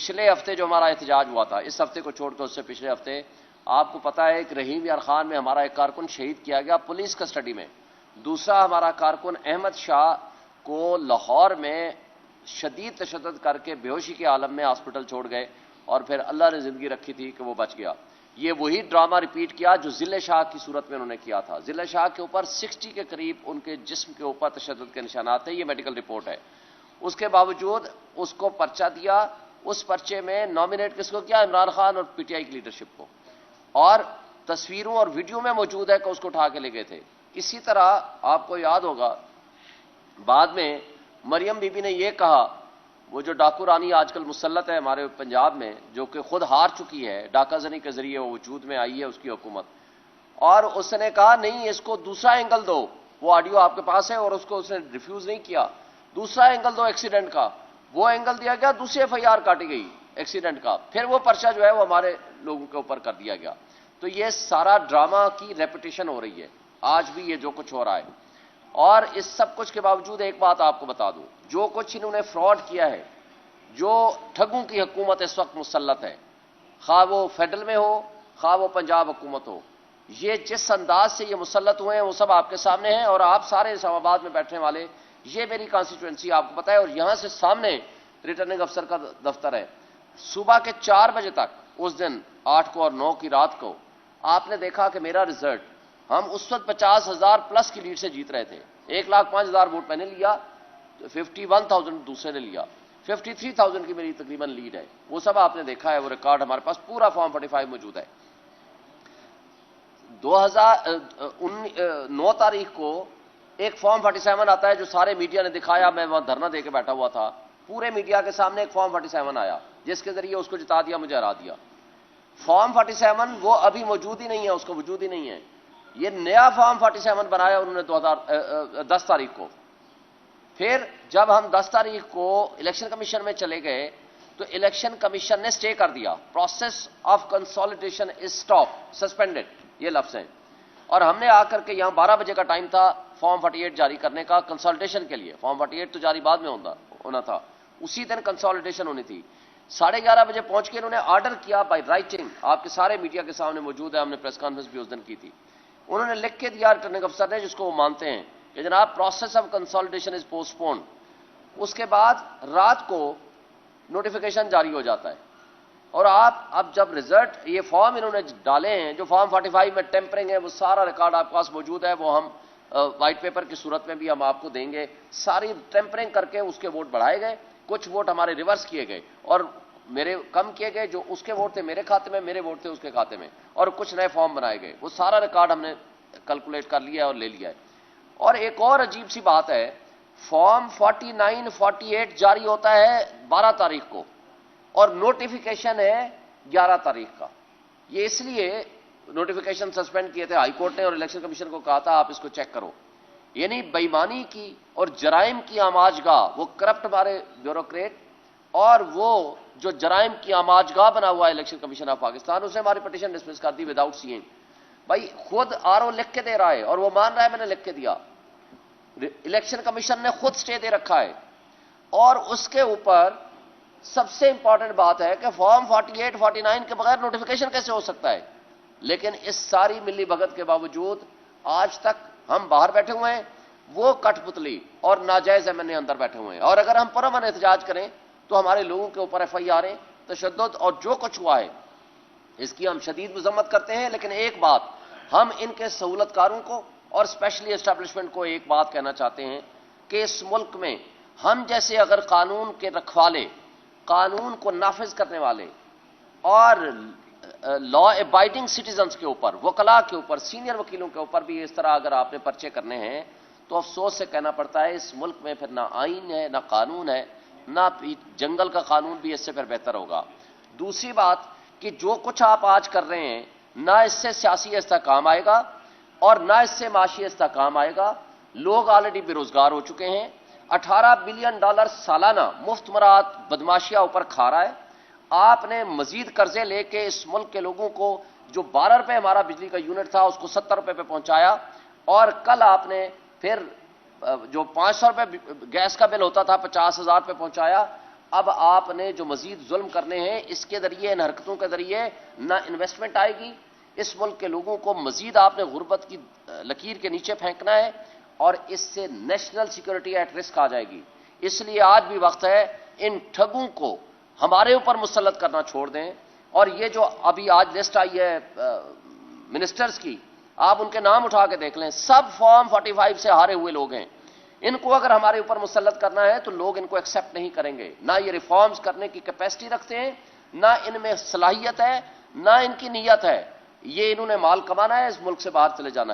پچھلے ہفتے جو ہمارا احتجاج ہوا تھا، اس ہفتے کو چھوڑ کر اس سے پچھلے ہفتے، آپ کو پتا ہے کہ رحیم یار خان میں ہمارا ایک کارکن شہید کیا گیا پولیس کسٹڈی میں. دوسرا ہمارا کارکن احمد شاہ کو لاہور میں شدید تشدد کر کے بے ہوشی کے عالم میں ہاسپٹل چھوڑ گئے، اور پھر اللہ نے زندگی رکھی تھی کہ وہ بچ گیا. یہ وہی ڈرامہ ریپیٹ کیا جو ضلع شاہ کی صورت میں انہوں نے کیا تھا. ضلع شاہ کے اوپر 60 کے قریب ان کے جسم کے اوپر تشدد کے نشانات تھے، یہ میڈیکل رپورٹ ہے. اس کے باوجود اس کو پرچہ دیا. اس پرچے میں نامینیٹ کس کو کیا؟ عمران خان اور پی ٹی آئی کی لیڈرشپ کو، اور تصویروں اور ویڈیو میں موجود ہے کہ اس کو اٹھا کے لے گئے تھے. اسی طرح آپ کو یاد ہوگا بعد میں مریم بی بی نے یہ کہا، وہ جو ڈاکو رانی آج کل مسلط ہے ہمارے پنجاب میں، جو کہ خود ہار چکی ہے، ڈاکہ زنی کے ذریعے وہ وجود میں آئی ہے اس کی حکومت، اور اس نے کہا نہیں اس کو دوسرا اینگل دو. وہ آڈیو آپ کے پاس ہے، اور اس کو اس نے ریفیوز نہیں کیا. دوسرا اینگل دو ایکسیڈنٹ کا، وہ اینگل دیا گیا، دوسری ایف آئی آر کاٹی گئی ایکسیڈنٹ کا، پھر وہ پرچہ جو ہے وہ ہمارے لوگوں کے اوپر کر دیا گیا. تو یہ سارا ڈرامہ کی ریپیٹیشن ہو رہی ہے آج بھی، یہ جو کچھ ہو رہا ہے. اور اس سب کچھ کے باوجود ایک بات آپ کو بتا دوں، جو کچھ انہوں نے فراڈ کیا ہے، جو ٹھگوں کی حکومت اس وقت مسلط ہے، خواہ وہ فیڈرل میں ہو خواہ وہ پنجاب حکومت ہو، یہ جس انداز سے یہ مسلط ہوئے ہیں وہ سب آپ کے سامنے ہیں. اور آپ سارے اسلام آباد میں بیٹھنے والے، یہ میری کانسٹیچوئنسی آپ کو پتہ ہے، اور یہاں سے سامنے ریٹرننگ افسر کا دفتر ہے. صبح کے 4 بجے تک اس دن 8 کو اور 9 کی رات کو آپ نے دیکھا کہ میرا رزلٹ، ہم اس وقت 50,000 پلس کی لیڈ سے جیت رہے تھے. 1,05,000 ووٹ میں نے لیا، 51,000 دوسرے نے لیا، 53,000 کی میری تقریباً لیڈ ہے. وہ سب آپ نے دیکھا ہے، وہ ریکارڈ ہمارے پاس پورا فارم 45 موجود ہے. 9 تاریخ کو ایک فارم 47 آتا ہے جو سارے میڈیا نے دکھایا، میں وہاں دھرنا دے کے بیٹھا ہوا تھا، پورے میڈیا کے سامنے ایک فارم 47 آیا جس کے ذریعے اس کو جتا دیا، مجھے ہرا دیا. فارم 47 وہ ابھی موجود ہی نہیں ہے، اس کا وجود ہی نہیں ہے. یہ نیا فارم 47 بنایا انہوں نے 10 تاریخ کو. پھر جب ہم 10 تاریخ کو الیکشن کمیشن میں چلے گئے تو الیکشن کمیشن نے سٹے کر دیا، process of consolidation is stop suspended, یہ لفظ ہیں. اور ہم نے آ کر کے یہاں 12 بجے کا ٹائم تھا فارم 48 جاری کرنے کا کنسالیڈیشن کے لیے. فارم 48 تو جاری بعد میں ہونا تھا، اسی دن کنسالیڈیشن ہونی تھی. 11:30 بجے پہنچ کے انہوں نے آرڈر کیا بائی رائٹنگ، آپ کے سارے میڈیا کے سامنے موجود ہے، ہم نے پریس کانفرنس بھی اس دن کی تھی. انہوں نے لکھ کے دیا ریٹرننگ افسر نے، جس کو وہ مانتے ہیں کہ جناب process of consolidation is postponed. اس کے بعد رات کو نوٹیفیکیشن جاری ہو جاتا ہے. اور آپ اب جب رزلٹ یہ فارم انہوں نے ڈالے ہیں جو فارم 45 میں ٹیمپرنگ ہے، وہ سارا ریکارڈ آپ کے پاس موجود ہے، وہ ہم وائٹ پیپر کی صورت میں بھی ہم آپ کو دیں گے. ساری ٹیمپرنگ کر کے اس کے ووٹ بڑھائے گئے، کچھ ووٹ ہمارے ریورس کیے گئے اور میرے کم کیے گئے، جو اس کے ووٹ تھے میرے کھاتے میں، میرے ووٹ تھے اس کے کھاتے میں، اور کچھ نئے فارم بنائے گئے. وہ سارا ریکارڈ ہم نے کیلکولیٹ کر لیا ہے اور لے لیا ہے. اور ایک اور عجیب سی بات ہے، فارم 49 48 جاری ہوتا ہے 12 تاریخ کو اور نوٹیفیکیشن ہے 11 تاریخ کا. یہ اس لیے نوٹیفیکیشن سسپینڈ کیے تھے ہائی کورٹ نے، اور الیکشن کمیشن کو کہا تھا آپ اس کو چیک کرو. یعنی بےایمانی کی اور جرائم کی آماج گاہ، وہ کرپٹ ہمارے بیوروکریٹ، اور وہ جو جرائم کی آماج گاہ بنا ہوا ہے الیکشن کمیشن آف پاکستان، اسے ہماری پٹیشن ڈسمس کر دی وداؤٹ سیئنگ. بھائی خود آر او لکھ کے دے رہا ہے اور وہ مان رہا ہے میں نے لکھ کے دیا. الیکشن کمیشن نے خود سٹے دے رکھا ہے. اور اس کے اوپر سب سے امپورٹنٹ بات ہے کہ فارم 48 49 کے بغیر نوٹیفیکیشن کیسے ہو سکتا ہے. لیکن اس ساری ملی بھگت کے باوجود آج تک ہم باہر بیٹھے ہوئے ہیں، وہ کٹ پتلی اور ناجائز ایم این اے اندر بیٹھے ہوئے ہیں. اور اگر ہم پرامن احتجاج کریں تو ہمارے لوگوں کے اوپر ایف آئی آریں، تشدد اور جو کچھ ہوا ہے اس کی ہم شدید مذمت کرتے ہیں. لیکن ایک بات ہم ان کے سہولت کاروں کو اور اسپیشلی اسٹیبلشمنٹ کو ایک بات کہنا چاہتے ہیں کہ اس ملک میں ہم جیسے اگر قانون کے رکھوالے، قانون کو نافذ کرنے والے اور لا ابائڈنگ سٹیزنز کے اوپر، وکلاء کے اوپر، سینئر وکیلوں کے اوپر بھی اس طرح اگر آپ نے پرچے کرنے ہیں تو افسوس سے کہنا پڑتا ہے اس ملک میں پھر نہ آئین ہے نہ قانون ہے، نہ جنگل کا قانون بھی اس سے پھر بہتر ہوگا. دوسری بات کہ جو کچھ آپ آج کر رہے ہیں، نہ اس سے سیاسی استحکام آئے گا اور نہ اس سے معاشی استحکام آئے گا. لوگ آلریڈی بے روزگار ہو چکے ہیں. $18 بلین سالانہ مفت مراد بدماشیاں اوپر کھا رہا ہے. آپ نے مزید قرضے لے کے اس ملک کے لوگوں کو جو 12 روپے ہمارا بجلی کا یونٹ تھا اس کو 70 روپے پہ پہنچایا، اور کل آپ نے پھر جو 500 روپے گیس کا بل ہوتا تھا 50,000 پہ پہنچایا. اب آپ نے جو مزید ظلم کرنے ہیں اس کے ذریعے، ان حرکتوں کے ذریعے نہ انویسٹمنٹ آئے گی، اس ملک کے لوگوں کو مزید آپ نے غربت کی لکیر کے نیچے پھینکنا ہے، اور اس سے نیشنل سیکورٹی ایٹ رسک آ جائے گی۔ اس لیے آج بھی وقت ہے ان ٹھگوں کو ہمارے اوپر مسلط کرنا چھوڑ دیں، اور یہ جو ابھی آج لسٹ آئی ہے منسٹرز کی، آپ ان کے نام اٹھا کے دیکھ لیں، سب فارم 45 سے ہارے ہوئے لوگ ہیں۔ ان کو اگر ہمارے اوپر مسلط کرنا ہے تو لوگ ان کو ایکسیپٹ نہیں کریں گے، نہ یہ ریفارمز کرنے کی کیپیسٹی رکھتے ہیں، نہ ان میں صلاحیت ہے، نہ ان کی نیت ہے۔ یہ انہوں نے مال کمانا ہے، اس ملک سے باہر چلے جانا ہے۔